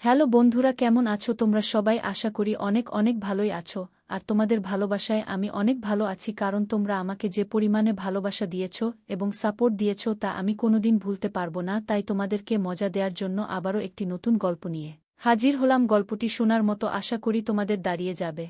Hello বন্ধুরা, কেমন আছো তোমরা সবাই? আশা করি অনেক অনেক ভালোই আছো। আর তোমাদের ভালোবাসায় আমি অনেক ভালো আছি, কারণ তোমরা আমাকে যে পরিমাণে ভালোবাসা দিয়েছ এবং সাপোর্ট দিয়েছ তা আমি কোনোদিন ভুলতে পারবো না। তাই তোমাদেরকে মজা দেওয়ার জন্য আবারও একটি নতুন গল্প নিয়ে হাজির হলাম। গল্পটি শোনার মতো আশা করি তোমাদের দাঁড়িয়ে যাবে।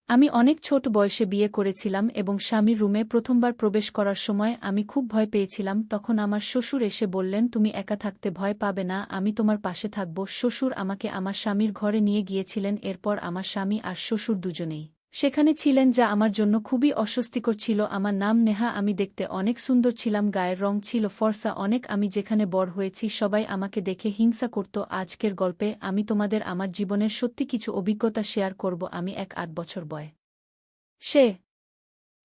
আমি অনেক ছোট বয়সে বিয়ে করেছিলাম এবং স্বামীর রুমে প্রথমবার প্রবেশ করার সময় আমি খুব ভয় পেয়েছিলাম। তখন আমার শ্বশুর এসে বললেন, তুমি একা থাকতে ভয় পাবে না, আমি তোমার পাশে থাকব। শ্বশুর আমাকে আমার স্বামীর ঘরে নিয়ে গিয়েছিলেন। এরপর আমার স্বামী আর শ্বশুর দুজনেই সেখানে ছিলেন, যা আমার জন্য খুবই অস্বস্তিকর ছিল। আমার নাম নেহা, আমি দেখতে অনেক সুন্দর ছিলাম, গায়ের রং ছিল ফর্সা অনেক। আমি যেখানে বড় হয়েছি সবাই আমাকে দেখে হিংসা করত। আজকের গল্পে আমি তোমাদের আমার জীবনের সত্যি কিছু অভিজ্ঞতা শেয়ার করব। আমি 8 বছর সে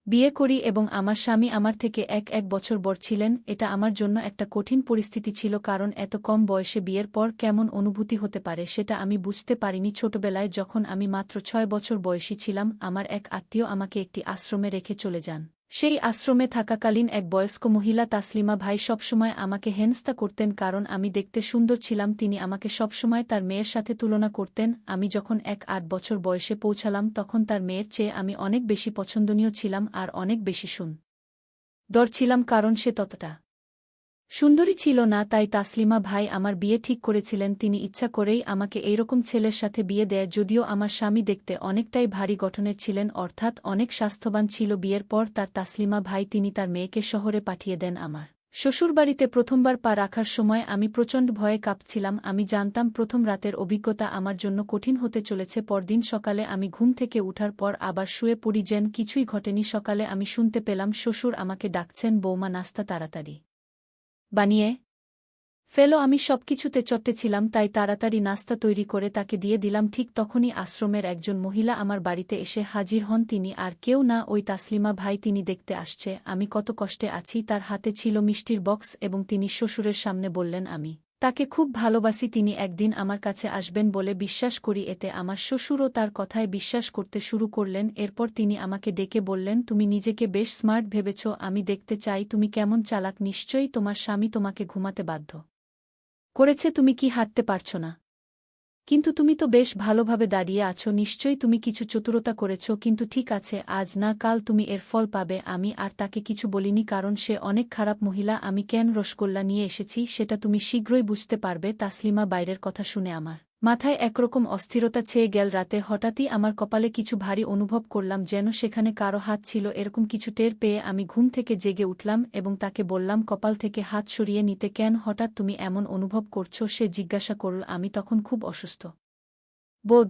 বিয়ে করি এবং আমার স্বামী আমার থেকে এক বছর বড় ছিলেন। এটা আমার জন্য একটা কঠিন পরিস্থিতি ছিল, কারণ এত কম বয়সে বিয়ের পর কেমন অনুভূতি হতে পারে সেটা আমি বুঝতে পারিনি। ছোটবেলায় যখন আমি মাত্র 6 বছর বয়সী ছিলাম, আমার এক আত্মীয় আমাকে একটি আশ্রমে রেখে চলে যান। সেই আশ্রমে থাকাকালীন এক বয়স্ক মহিলা তাসলিমা ভাই সবসময় আমাকে হেনস্থা করতেন, কারণ আমি দেখতে সুন্দর ছিলাম। তিনি আমাকে সবসময় তার মেয়ের সাথে তুলনা করতেন। আমি যখন 8 বছর বয়সে পৌঁছালাম তখন তার মেয়ের চেয়ে আমি অনেক বেশি পছন্দনীয় ছিলাম আর অনেক বেশি সুন্দর ছিলাম, কারণ সে ততটা সুন্দরী ছিল না। তাই তাসলিমা ভাই আমার বিয়ে ঠিক করেছিলেন। তিনি ইচ্ছা করেই আমাকে এইরকম ছেলের সাথে বিয়ে দেয়। যদিও আমার স্বামী দেখতে অনেকটাই ভারী গঠনের ছিলেন, অর্থাৎ অনেক স্বাস্থ্যবান ছিল। বিয়ের পর তার তাসলিমা ভাই তিনি তার মেয়েকে শহরে পাঠিয়ে দেন। আমার শ্বশুরবাড়িতে প্রথমবার পা রাখার সময় আমি প্রচণ্ড ভয়ে কাঁপছিলাম। আমি জানতাম প্রথম রাতের অভিজ্ঞতা আমার জন্য কঠিন হতে চলেছে। পরদিন সকালে আমি ঘুম থেকে উঠার পর আবার শুয়ে পড়ি যেন কিছুই ঘটেনি। সকালে আমি শুনতে পেলাম শ্বশুর আমাকে ডাকছেন, বৌমা নাস্তা তাড়াতাড়ি বানিয়ে ফেলো। আমি সবকিছুতে চটে ছিলাম, তাই তাড়াতাড়ি নাস্তা তৈরি করে তাকে দিয়ে দিলাম। ঠিক তখনই আশ্রমের একজন মহিলা আমার বাড়িতে এসে হাজির হন। তিনি আর কেউ না, ওই তাসলিমা ভাই। তিনি দেখতে আসছে আমি কত কষ্টে আছি। তার হাতে ছিল মিষ্টির বক্স এবং তিনি শ্বশুরের সামনে বললেন, আমি তাকে খুব ভালোবাসি, তিনি একদিন আমার কাছে আসবেন বলে বিশ্বাস করি। এতে আমার শ্বশুরও তার কথায় বিশ্বাস করতে শুরু করলেন। এরপর তিনি আমাকে ডেকে বললেন, তুমি নিজেকে বেশ স্মার্ট ভেবেছ, আমি দেখতে চাই তুমি কেমন চালাক। নিশ্চয়ই তোমার স্বামী তোমাকে ঘুমাতে বাধ্য করেছে, তুমি কি হাঁটতে পারছ না? কিন্তু তুমি তো বেশ ভালোভাবে দাঁড়িয়ে আছো, নিশ্চয়ই তুমি কিছু চতুরতা করেছ। কিন্তু ঠিক আছে, আজ না কাল তুমি এর ফল পাবে। আমি আর তাকে কিছু বলিনি, কারণ সে অনেক খারাপ মহিলা। আমি কেন রসগোল্লা নিয়ে এসেছি সেটা তুমি শীঘ্রই বুঝতে পারবে। তাসলিমা বাইরের কথা শুনে আমার মাথায় একরকম অস্থিরতা ছেয়ে গেল। রাতে হঠাৎই আমার কপালে কিছু ভারী অনুভব করলাম, যেন সেখানে কারো হাত ছিল। এরকম কিছু টের পেয়ে আমি ঘুম থেকে জেগে উঠলাম এবং তাকে বললাম, কপাল থেকে হাত সরিয়ে নিতে। কেন হঠাৎ তুমি এমন অনুভব করছো? সে জিজ্ঞাসা করল। আমি তখন খুব অসুস্থ বোধ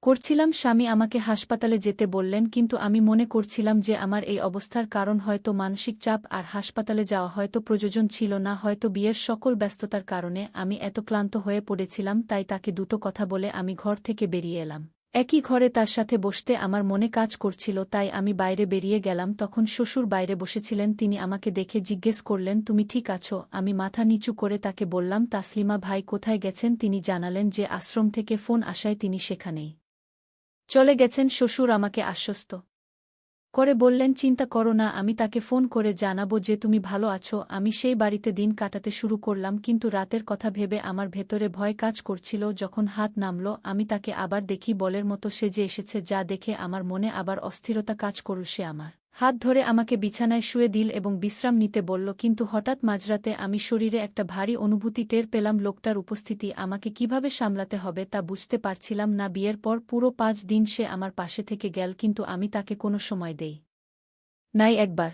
করছিলাম। স্বামী আমাকে হাসপাতালে যেতে বললেন, কিন্তু আমি মনে করছিলাম যে আমার এই অবস্থার কারণ হয়তো মানসিক চাপ, আর হাসপাতালে যাওয়া হয়তো প্রয়োজন ছিল না। হয়তো বিয়ের সকল ব্যস্ততার কারণে আমি এত ক্লান্ত হয়ে পড়েছিলাম। তাই তাকে দুটো কথা বলে আমি ঘর থেকে বেরিয়ে এলাম। একই ঘরে তার সাথে বসতে আমার মনে কাজ করছিল, তাই আমি বাইরে বেরিয়ে গেলাম। তখন শ্বশুর বাইরে বসেছিলেন। তিনি আমাকে দেখে জিজ্ঞেস করলেন, তুমি ঠিক আছো? আমি মাথা নিচু করে তাকে বললাম, তাসলিমা ভাই কোথায় গেছেন? তিনি জানালেন যে আশ্রম থেকে ফোন আসায় তিনি সেখানেই চলে গেছেন। শ্বশুর আমাকে আশ্বস্ত করে বললেন, চিন্তা করো না, আমি তাকে ফোন করে জানাবো যে তুমি ভালো আছো। আমি সেই বাড়িতে দিন কাটাতে শুরু করলাম, কিন্তু রাতের কথা ভেবে আমার ভেতরে ভয় কাজ করছিল। যখন হাত নামল আমি তাকে আবার দেখি, বলের মতো সেজে এসেছে, যা দেখে আমার মনে আবার অস্থিরতা কাজ করল। সে আমার হাত ধরে আমাকে বিছানায় শুয়ে দিল এবং বিশ্রাম নিতে বলল। কিন্তু হঠাৎ মাঝরাতে আমি শরীরে একটা ভারী অনুভূতি টের পেলাম। লোকটার উপস্থিতি আমাকে কিভাবে সামলাতে হবে তা বুঝতে পারছিলাম না। বিয়ের পর পুরো 5 দিন সে আমার পাশে থেকে গেল, কিন্তু আমি তাকে কোনো সময় দেই নাই একবার।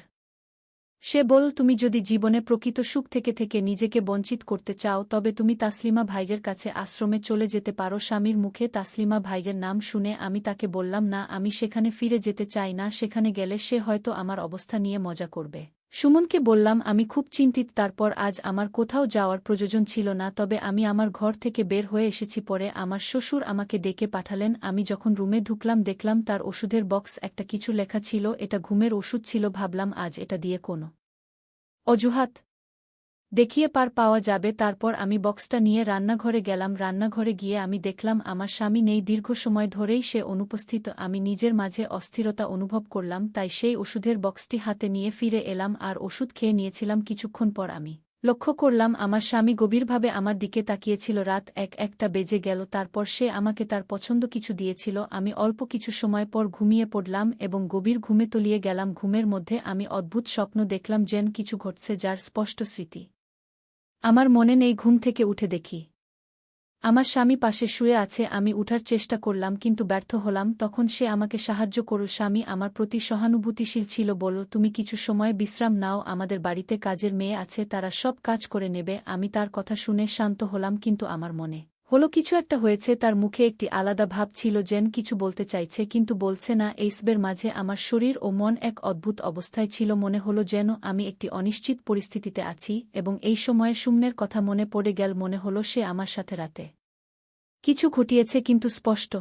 সে বলল, তুমি যদি জীবনে প্রকৃত সুখ থেকে থেকে নিজেকে বঞ্চিত করতে চাও তবে তুমি তাসলিমা ভাইয়ের কাছে আশ্রমে চলে যেতে পারো। স্বামীর মুখে তাসলিমা ভাইয়ের নাম শুনে আমি তাকে বললাম, না, আমি সেখানে ফিরে যেতে চাই না। সেখানে গেলে সে হয়তো আমার অবস্থা নিয়ে মজা করবে। সুমনকে বললাম, আমি খুব চিন্তিত। তারপর আজ আমার কোথাও যাওয়ার প্রয়োজন ছিল না, তবে আমি আমার ঘর থেকে বের হয়ে এসেছি। পরে আমার শ্বশুর আমাকে ডেকে পাঠালেন। আমি যখন রুমে ঢুকলাম দেখলাম তার ওষুধের বক্স একটা কিছু লেখা ছিল। এটা ঘুমের ওষুধ ছিল। ভাবলাম আজ এটা দিয়ে কোনো অজুহাত দেখিয়ে পার পাওয়া যাবে। তারপর আমি বক্সটা নিয়ে রান্নাঘরে গেলাম। রান্নাঘরে গিয়ে আমি দেখলাম আমার স্বামী নেই। দীর্ঘ সময় ধরেই সে অনুপস্থিত। আমি নিজের মাঝে অস্থিরতা অনুভব করলাম, তাই সেই ওষুধের বক্সটি হাতে নিয়ে ফিরে এলাম আর ওষুধ খেয়ে নিয়েছিলাম। কিছুক্ষণ পর আমি লক্ষ্য করলাম আমার স্বামী গভীরভাবে আমার দিকে তাকিয়েছিল। রাত একটা বেজে গেল। তারপর সে আমাকে তার পছন্দ কিছু দিয়েছিল। আমি অল্প কিছু সময় পর ঘুমিয়ে পড়লাম এবং গভীর ঘুমে তলিয়ে গেলাম। ঘুমের মধ্যে আমি অদ্ভুত স্বপ্ন দেখলাম, যেন কিছু ঘটছে যার স্পষ্ট স্মৃতি আমার মনে নেই। ঘুম থেকে উঠে দেখি আমার স্বামী পাশে শুয়ে আছে। আমি উঠার চেষ্টা করলাম কিন্তু ব্যর্থ হলাম। তখন সে আমাকে সাহায্য করল। স্বামী আমার প্রতি সহানুভূতিশীল ছিল, বলল, তুমি কিছু সময় বিশ্রাম নাও, আমাদের বাড়িতে কাজের মেয়ে আছে, তারা সব কাজ করে নেবে। আমি তার কথা শুনে শান্ত হলাম, কিন্তু আমার মনে হলো কিছু একটা হয়েছে। তার মুখে একটি আলাদা ভাব ছিল, যেন কিছু বলতে চাইছে কিন্তু বলছে না। এইসবের মাঝে আমার শরীর ও মন এক অদ্ভুত অবস্থায় ছিল। মনে হলো যেন আমি একটি অনিশ্চিত পরিস্থিতিতে আছি এবং এই সময়ে শূন্যের কথা মনে পড়ে গেল। মনে হলো সে আমার সাথে রাতে কিছু ঘটিয়েছে, কিন্তু স্পষ্ট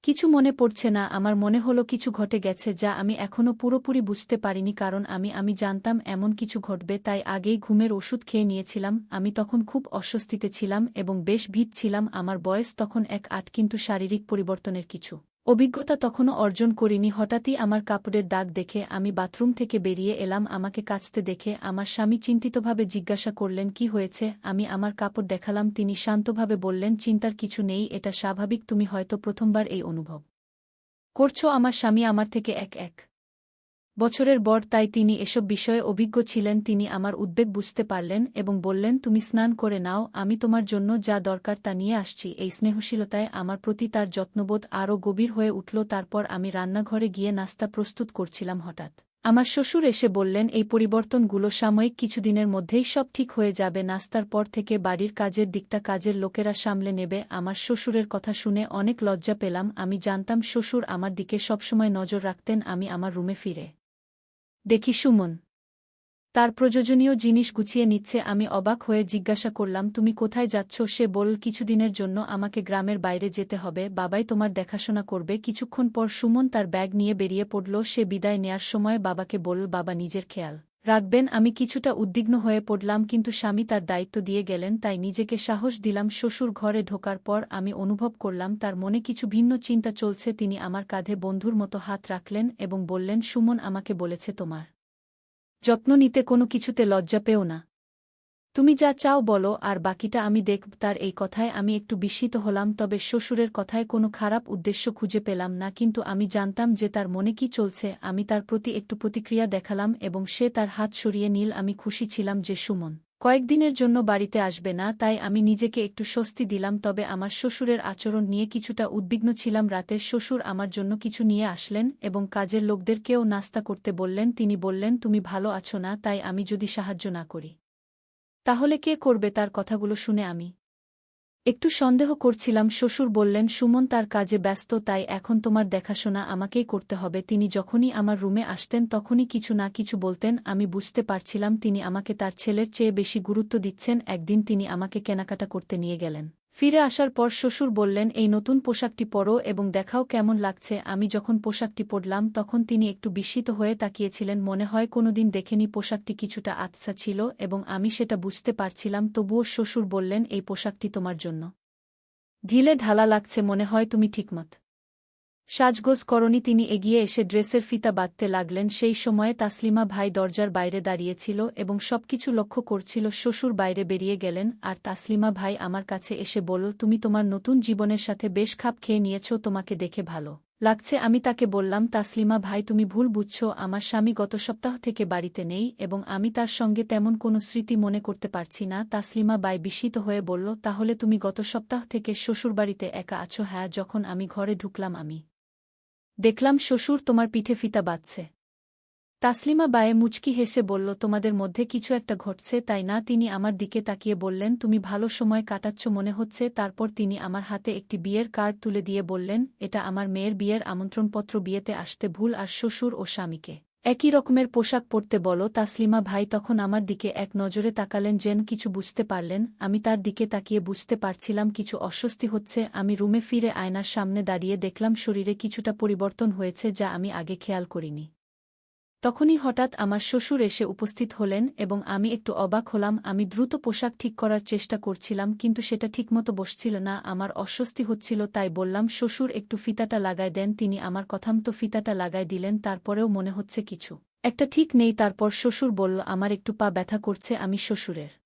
কিছু মনে পড়ছে না। আমার মনে হলো কিছু ঘটে গেছে যা আমি এখনও পুরোপুরি বুঝতে পারিনি, কারণ আমি জানতাম এমন কিছু ঘটবে, তাই আগেই ঘুমের ওষুধ খেয়ে নিয়েছিলাম। আমি তখন খুব অস্বস্তিতে ছিলাম এবং বেশ ভীত ছিলাম। আমার বয়স তখন 8, কিন্তু শারীরিক পরিবর্তনের কিছু অভিজ্ঞতা তখনও অর্জন করিনি। হঠাৎই আমার কাপড়ের দাগ দেখে আমি বাথরুম থেকে বেরিয়ে এলাম। আমাকে কাচতে দেখে আমার স্বামী চিন্তিতভাবে জিজ্ঞাসা করলেন, কি হয়েছে? আমি আমার কাপড় দেখালাম। তিনি শান্তভাবে বললেন, চিন্তার কিছু নেই, এটা স্বাভাবিক, তুমি হয়তো প্রথমবার এই অনুভব করছো। আমার স্বামী আমার থেকে এক বছরের বড়, তাই তিনি এসব বিষয়ে অভিজ্ঞ ছিলেন। তিনি আমার উদ্বেগ বুঝতে পারলেন এবং বললেন, তুমি স্নান করে নাও, আমি তোমার জন্য যা দরকার তা নিয়ে আসছি। এই স্নেহশীলতায় আমার প্রতি তার যত্নবোধ আরও গভীর হয়ে উঠল। তারপর আমি রান্নাঘরে গিয়ে নাস্তা প্রস্তুত করছিলাম। হঠাৎ আমার শ্বশুর এসে বললেন, এই পরিবর্তনগুলো সাময়িক, কিছুদিনের মধ্যেই সব ঠিক হয়ে যাবে। নাস্তার পর থেকে বাড়ির কাজের দিকটা কাজের লোকেরা সামলে নেবে। আমার শ্বশুরের কথা শুনে অনেক লজ্জা পেলাম। আমি জানতাম শ্বশুর আমার দিকে সবসময় নজর রাখতেন। আমি আমার রুমে ফিরে দেখি সুমন তার প্রয়োজনীয় জিনিস গুছিয়ে নিচ্ছে। আমি অবাক হয়ে জিজ্ঞাসা করলাম, তুমি কোথায় যাচ্ছ? সে বলল, কিছুদিনের জন্য আমাকে গ্রামের বাইরে যেতে হবে, বাবাই তোমার দেখাশোনা করবে। কিছুক্ষণ পর সুমন তার ব্যাগ নিয়ে বেরিয়ে পড়ল। সে বিদায় নেয়ার সময় বাবাকে বলল, বাবা নিজের খেয়াল রাখবেন। আমি কিছুটা উদ্বিগ্ন হয়ে পড়লাম, কিন্তু স্বামী তার দায়িত্ব দিয়ে গেলেন, তাই নিজেকে সাহস দিলাম। শ্বশুর ঘরে ঢোকার পর আমি অনুভব করলাম তার মনে কিছু ভিন্ন চিন্তা চলছে। তিনি আমার কাঁধে বন্ধুর মতো হাত রাখলেন এবং বললেন, সুমন আমাকে বলেছে তোমার যত্ন নিতে, কোনো কিছুতে লজ্জা পেও না, তুমি যা চাও বলো, আর বাকিটা আমি দেখব। তার এই কথায় আমি একটু বিস্মিত হলাম, তবে শ্বশুরের কথায় কোনো খারাপ উদ্দেশ্য খুঁজে পেলাম না। কিন্তু আমি জানতাম যে তার মনে কি চলছে। আমি তার প্রতি একটু প্রতিক্রিয়া দেখালাম এবং সে তার হাত সরিয়ে নিল। আমি খুশি ছিলাম যে সুমন কয়েকদিনের জন্য বাড়িতে আসবে না, তাই আমি নিজেকে একটু স্বস্তি দিলাম। তবে আমার শ্বশুরের আচরণ নিয়ে কিছুটা উদ্বিগ্ন ছিলাম। রাতে শ্বশুর আমার জন্য কিছু নিয়ে আসলেন এবং কাজের লোকদেরকেও নাস্তা করতে বললেন। তিনি বললেন, তুমি ভালো আছো না, তাই আমি যদি সাহায্য না করি তাহলে কে করবে? তার কথাগুলো শুনে আমি একটু সন্দেহ করছিলাম। শ্বশুর বললেন, সুমন তার কাজে ব্যস্ত, তাই এখন তোমার দেখাশোনা আমাকেই করতে হবে। তিনি যখনই আমার রুমে আসতেন তখনই কিছু না কিছু বলতেন। আমি বুঝতে পারছিলাম তিনি আমাকে তার ছেলের চেয়ে বেশি গুরুত্ব দিচ্ছেন। একদিন তিনি আমাকে কেনাকাটা করতে নিয়ে গেলেন। ফিরে আসার পর শ্বশুর বললেন, এই নতুন পোশাকটি পরো এবং দেখাও কেমন লাগছে। আমি যখন পোশাকটি পরলাম তখন তিনি একটু বিস্মিত হয়ে তাকিয়েছিলেন। মনে হয় কোনোদিন দেখেনি। পোশাকটি কিছুটা আচ্ছা ছিল এবং আমি সেটা বুঝতে পারছিলাম। তবুও শ্বশুর বললেন, এই পোশাকটি তোমার জন্য ঢিলে ঢালা লাগছে, মনে হয় তুমি ঠিকমত সাজগোজ করনি। তিনি এগিয়ে এসে ড্রেসের ফিতা বাঁধতে লাগলেন। সেই সময়ে তাসলিমা ভাই দরজার বাইরে দাঁড়িয়েছিল এবং সবকিছু লক্ষ্য করছিল। শ্বশুর বাইরে বেরিয়ে গেলেন আর তাসলিমা ভাই আমার কাছে এসে বলল, তুমি তোমার নতুন জীবনের সাথে বেশ খাপ খেয়ে নিয়েছ, তোমাকে দেখে ভালো লাগছে। আমি তাকে বললাম, তাসলিমা ভাই তুমি ভুল বুঝছ, আমার স্বামী গত সপ্তাহ থেকে বাড়িতে নেই এবং আমি তার সঙ্গে তেমন কোনো স্মৃতি মনে করতে পারছি না। তাসলিমা বাই বিস্মিত হয়ে বলল, তাহলে তুমি গত সপ্তাহ থেকে শ্বশুরবাড়িতে একা আছো? হ্যাঁ। যখন আমি ঘরে ঢুকলাম আমি দেখলাম শ্বশুর তোমার পিঠে ফিতা বাঁধছে। তাসলিমা বায়ে মুচকি হেসে বলল, তোমাদের মধ্যে কিছু একটা ঘটছে, তাই না? তিনি আমার দিকে তাকিয়ে বললেন, তুমি ভালো সময় কাটাচ্ছ মনে হচ্ছে। তারপর তিনি আমার হাতে একটি বিয়ের কার্ড তুলে দিয়ে বললেন, এটা আমার মেয়ের বিয়ের আমন্ত্রণপত্র, বিয়েতে আসতে ভুল আর শ্বশুর ও স্বামীকে একই রকমের পোশাক পরতে বলো। তাসলিমা ভাই তখন আমার দিকে এক নজরে তাকালেন, যেন কিছু বুঝতে পারলেন। আমি তার দিকে তাকিয়ে বুঝতে পারছিলাম কিছু অস্বস্তি হচ্ছে। আমি রুমে ফিরে আয়নার সামনে দাঁড়িয়ে দেখলাম শরীরে কিছুটা পরিবর্তন হয়েছে যা আমি আগে খেয়াল করিনি। তখনই হঠাৎ আমার শ্বশুর এসে উপস্থিত হলেন এবং আমি একটু অবাক হলাম। আমি দ্রুত পোশাক ঠিক করার চেষ্টা করছিলাম, কিন্তু সেটা ঠিকমতো বসছিল না। আমার অস্বস্তি হচ্ছিল, তাই বললাম, শ্বশুর একটু ফিতাটা লাগায় দেন। তিনি আমার কথামতো ফিতাটা লাগায় দিলেন। তারপরেও মনে হচ্ছে কিছু একটা ঠিক নেই। তারপর শ্বশুর বলল, আমার একটু পা ব্যথা করছে। আমি শ্বশুরের